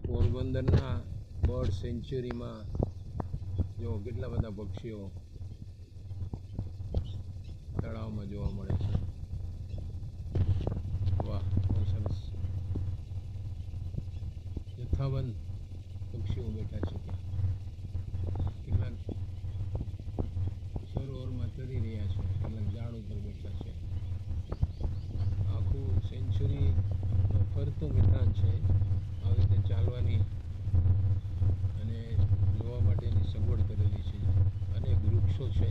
પોરબંદરના બર્ડ સેન્ચ્યુરીમાં જો કેટલા બધા પક્ષીઓ તળાવમાં જોવા મળે છે. વાહ, બહુ સરસ. જથ્થાબંધ પક્ષીઓ બેઠા છે ત્યાં. કેટલાક સરોવરમાં તરી રહ્યા છે, કેટલાક ઝાડ ઉપર બેઠા છે. આખું સેન્ચ્યુરીનો ફરતો મેદાન છે. આવી રીતે ચાલવાની અને જોવા માટેની સગવડ કરેલી છે. અનેક વૃક્ષો છે.